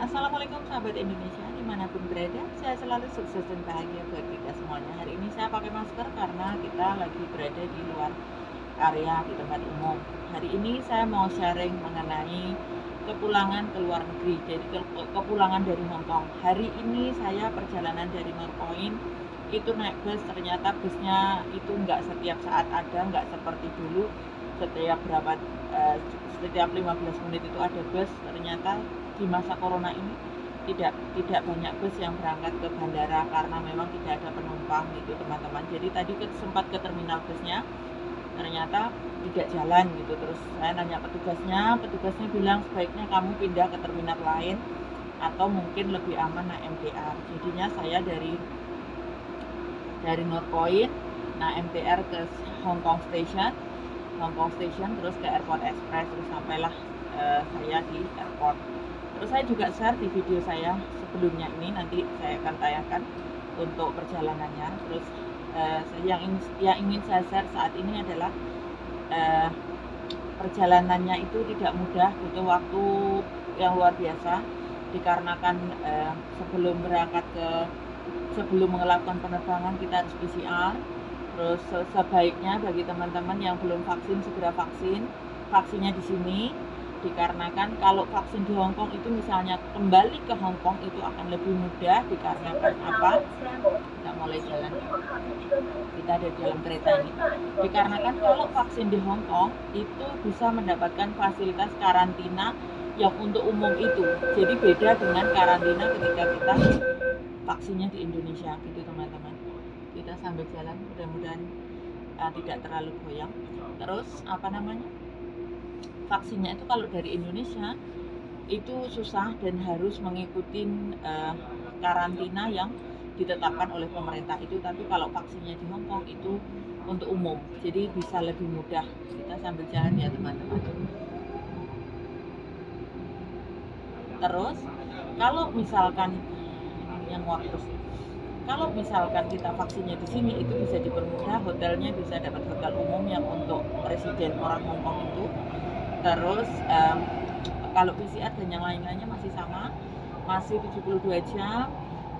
Assalamualaikum sahabat Indonesia dimanapun berada, saya selalu sukses dan bahagia buat kita semuanya. Hari ini saya pakai masker karena kita lagi berada di luar area di tempat umum. Hari ini saya mau sharing mengenai kepulangan ke luar negeri, jadi kepulangan dari Hong Kong. Hari ini saya perjalanan dari North Point itu naik bus, ternyata busnya itu nggak setiap saat ada, nggak seperti dulu setiap 15 menit itu ada bus. Ternyata di masa corona ini tidak banyak bus yang berangkat ke bandara karena memang tidak ada penumpang gitu teman-teman. Jadi tadi sempat ke terminal busnya, ternyata tidak jalan gitu. Terus saya nanya petugasnya bilang sebaiknya kamu pindah ke terminal lain atau mungkin lebih aman naik MTR. Jadinya saya dari North Point naik MTR ke Hong Kong Station terus ke Airport Express, terus sampailah saya di airport. Terus saya juga share di video saya sebelumnya ini, nanti saya akan tayangkan untuk perjalanannya. Terus yang ingin saya share saat ini adalah perjalanannya itu tidak mudah, butuh waktu yang luar biasa dikarenakan sebelum melakukan penerbangan kita harus PCR. Terus sebaiknya bagi teman-teman yang belum vaksin segera vaksinnya di sini, dikarenakan kalau vaksin di Hong Kong itu misalnya kembali ke Hong Kong itu akan lebih mudah dikarenakan apa? Kita mulai jalan. Kita ada di dalam kereta ini. Dikarenakan kalau vaksin di Hong Kong itu bisa mendapatkan fasilitas karantina yang untuk umum itu. Jadi beda dengan karantina ketika kita vaksinnya di Indonesia gitu teman-teman. Kita sambil jalan, mudah-mudahan tidak terlalu goyang. Terus vaksinnya itu kalau dari Indonesia itu susah dan harus mengikuti karantina yang ditetapkan oleh pemerintah itu. Tapi kalau vaksinnya di Hong Kong itu untuk umum, jadi bisa lebih mudah. Kita sambil jalan ya teman-teman. Terus kalau misalkan kita vaksinnya di sini itu bisa dipermudah, hotelnya bisa dapat hotel umum yang untuk residen orang Hong Kong itu. Terus kalau PCR dan yang lain-lainnya masih sama, masih 72 jam.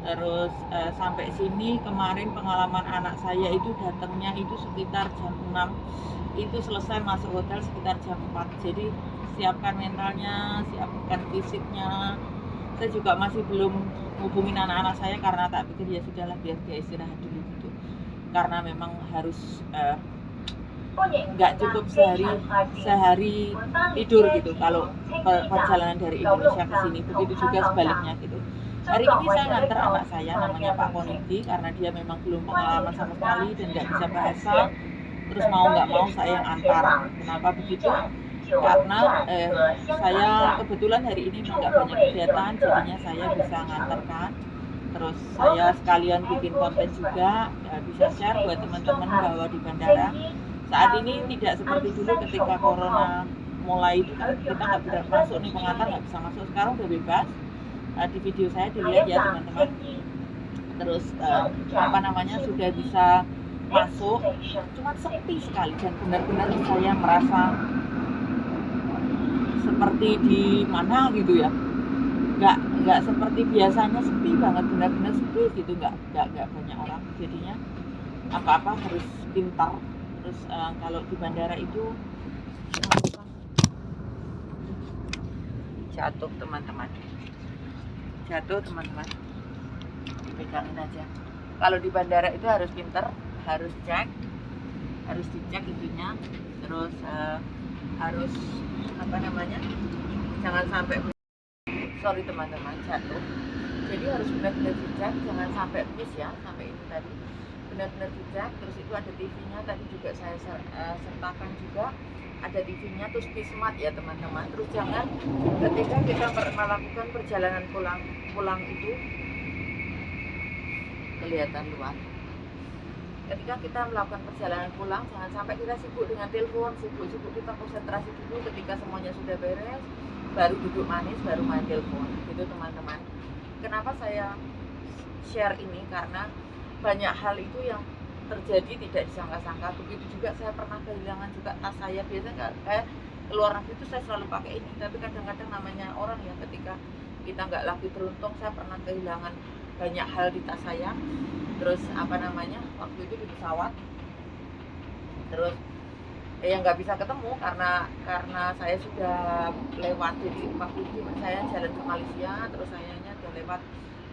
Terus sampai sini kemarin pengalaman anak saya itu datangnya itu sekitar jam 6, itu selesai masuk hotel sekitar jam 4. Jadi siapkan mentalnya, siapkan fisiknya. Saya juga masih belum hubungin anak-anak saya karena tak pikir ya sudahlah biar dia istirahat dulu gitu. Karena memang harus nggak cukup sehari tidur gitu kalau perjalanan dari Indonesia ke sini. Begitu juga sebaliknya gitu. Hari ini saya nganter anak saya namanya Pak Konidi karena dia memang belum pengalaman sama sekali dan nggak bisa bahasa. Terus mau nggak mau saya yang antar. Kenapa begitu? Karena saya kebetulan hari ini nggak banyak kegiatan, jadinya saya bisa ngantarkan. Terus saya sekalian bikin konten juga, bisa share buat teman-teman bahwa di bandara saat ini tidak seperti dulu ketika corona mulai itu kan kita nggak bisa masuk nih, pengantar nggak bisa masuk. Sekarang udah bebas. Di video saya dilihat ya teman-teman. Terus sudah bisa masuk, cuma sepi sekali dan benar-benar saya merasa seperti di mana gitu ya, nggak seperti biasanya, sepi banget, benar-benar sepi gitu, nggak banyak orang. Jadinya apa-apa harus pintar. Terus kalau di bandara itu jatuh teman-teman, dipegangin aja. Kalau di bandara itu harus pintar, harus dicek itunya. Terus harus jangan sampai, sorry teman-teman, jatuh. Jadi harus benar-benar dicek, jangan sampai miss ya, sampai ini tadi benar-benar dicek. Terus itu ada TV-nya, tadi juga saya sertakan juga ada TV-nya. Terus di smart ya teman-teman. Terus jangan ketika kita melakukan perjalanan pulang itu kelihatan luar. Ketika kita melakukan perjalanan pulang, jangan sampai kita sibuk dengan telepon, sibuk kita konsentrasi dulu. Ketika semuanya sudah beres, baru duduk manis, baru main telepon gitu teman-teman. Kenapa saya share ini? Karena banyak hal itu yang terjadi tidak disangka-sangka. Begitu juga saya pernah kehilangan juga tas saya. Biasanya kayak keluar negeri itu saya selalu pakai ini, tapi kadang-kadang namanya orang ya, ketika kita nggak lagi beruntung, saya pernah kehilangan banyak hal di tas saya. Terus waktu itu di pesawat, terus yang nggak bisa ketemu karena saya sudah lewat. Jadi waktu itu saya jalan ke Malaysia, terus sayanya udah lewat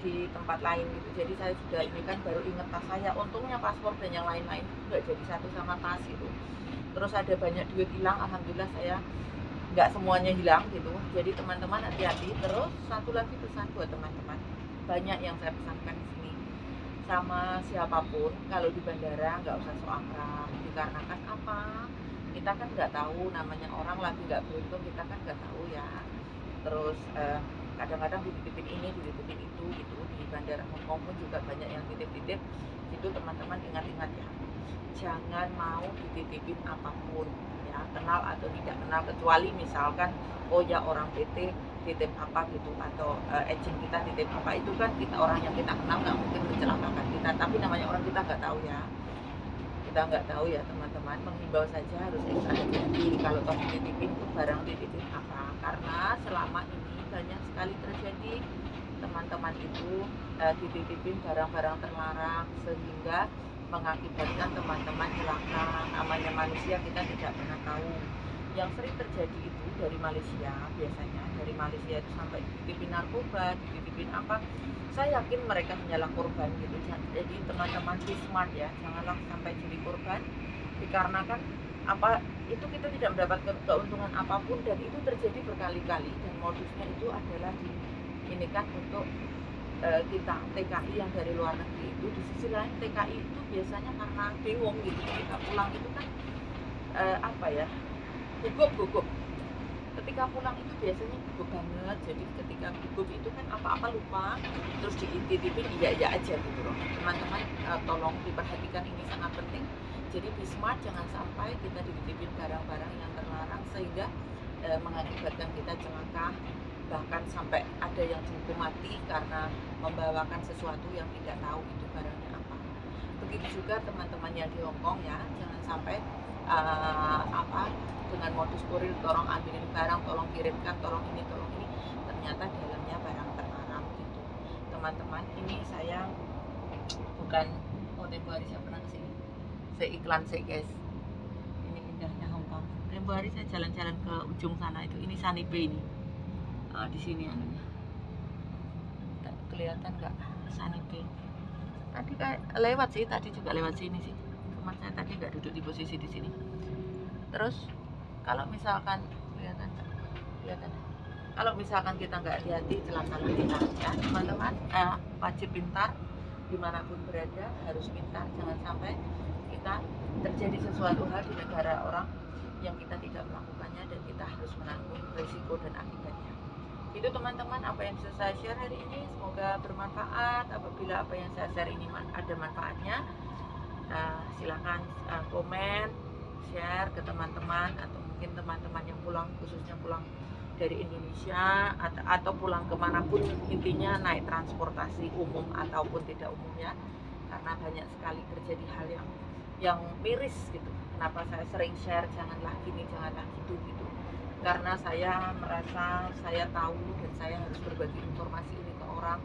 di tempat lain gitu. Jadi saya sudah ini kan baru inget tas saya. Untungnya paspor dan yang lain-lain nggak jadi satu sama tas itu. Terus ada banyak duit hilang, alhamdulillah saya nggak semuanya hilang gitu. Jadi teman-teman hati-hati. Terus satu lagi pesan buat teman-teman, banyak yang saya pesankan di sini, sama siapapun kalau di bandara nggak usah so akrab, dikarenakan apa, kita kan nggak tahu, namanya orang lagi nggak beruntung, kita kan nggak tahu ya. Terus kadang-kadang dititipin ini, dititipin itu gitu. Di bandara Hong Kong pun juga banyak yang titip-titip gitu. Teman-teman ingat-ingat ya, jangan mau dititipin apapun ya, kenal atau tidak kenal, kecuali misalkan oh ya orang PT titip apa gitu, atau agent kita titip apa, itu kan kita orang yang kita kenal, nggak mungkin mencelakakan kita. Tapi namanya orang kita nggak tahu ya, kita nggak tahu ya teman-teman. Menghimbau saja harus ekstra hati-hati kalau toh dititipin itu barang dititipin apa, karena selama ini banyak sekali terjadi teman-teman itu dititipin barang-barang terlarang sehingga mengakibatkan teman-teman celaka. Namanya manusia, kita tidak pernah tahu. Yang sering terjadi itu dari Malaysia, biasanya dari Malaysia itu sampai dititipin narkoba, dititipin apa, saya yakin mereka hanyalah korban gitu. Jadi teman-teman be smart ya, janganlah sampai jadi korban, dikarenakan apa, itu kita tidak mendapatkan keuntungan apapun, dan itu terjadi berkali-kali. Dan modusnya itu adalah ini kan untuk kita TKI yang dari luar negeri itu. Di sisi lain TKI itu biasanya karena bingung gitu, kita pulang itu kan gugup. Ketika pulang itu biasanya gugup banget. Jadi ketika gugup itu kan apa-apa lupa, terus dititipin iya aja gitu loh. Teman-teman tolong diperhatikan, ini sangat penting. Jadi be smart, jangan sampai kita dititipin barang-barang yang terlarang sehingga mengakibatkan kita celaka, bahkan sampai ada yang dihukum mati karena membawakan sesuatu yang tidak tahu itu barangnya apa. Begitu juga teman-teman yang di Hong Kong ya, jangan sampai dengan modus kurir, tolong ambilin barang, tolong kirimkan, tolong ini, ternyata dalamnya barang terlarang gitu. Teman-teman, ini saya bukan tempo hari saya pernah kesini, saya iklan guys. Ini indahnya Hong Kong. Tempo hari saya jalan-jalan ke ujung sana itu, ini Sunny Bay ini. Di sini anunya, kelihatan nggak Sunny Bay? Tadi kayak lewat sih, tadi juga lewat sini sih. Cuman saya tadi nggak duduk di posisi di sini. Terus kalau misalkan kelihatan, kalau misalkan kita nggak hati-hati, celakalah kita ya teman-teman. Wajib pintar, dimanapun berada harus pintar. Jangan sampai kita terjadi sesuatu hal di negara orang yang kita tidak melakukannya, dan kita harus menanggung risiko dan akibatnya. Itu teman-teman apa yang bisa saya share hari ini, semoga bermanfaat. Apabila apa yang saya share ini ada manfaatnya, silakan komen, share ke teman-teman, atau mungkin teman-teman yang pulang, khususnya pulang dari Indonesia atau pulang kemanapun, intinya naik transportasi umum ataupun tidak umum ya, karena banyak sekali terjadi hal yang miris gitu. Kenapa saya sering share janganlah gini, janganlah gitu, karena saya merasa saya tahu dan saya harus berbagi informasi ini ke orang.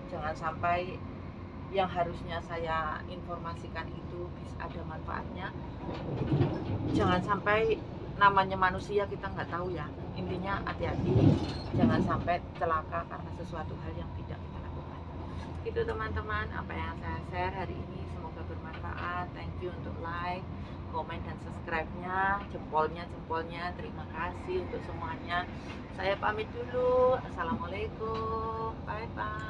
Jangan sampai yang harusnya saya informasikan itu bisa ada manfaatnya. Jangan sampai, namanya manusia kita nggak tahu ya. Intinya hati-hati, jangan sampai celaka karena sesuatu hal yang tidak kita lakukan. Itu teman-teman apa yang saya share hari ini, semoga bermanfaat. Thank you untuk like, komen, dan subscribe-nya, jempolnya. Terima kasih untuk semuanya. Saya pamit dulu. Assalamualaikum. Bye bye.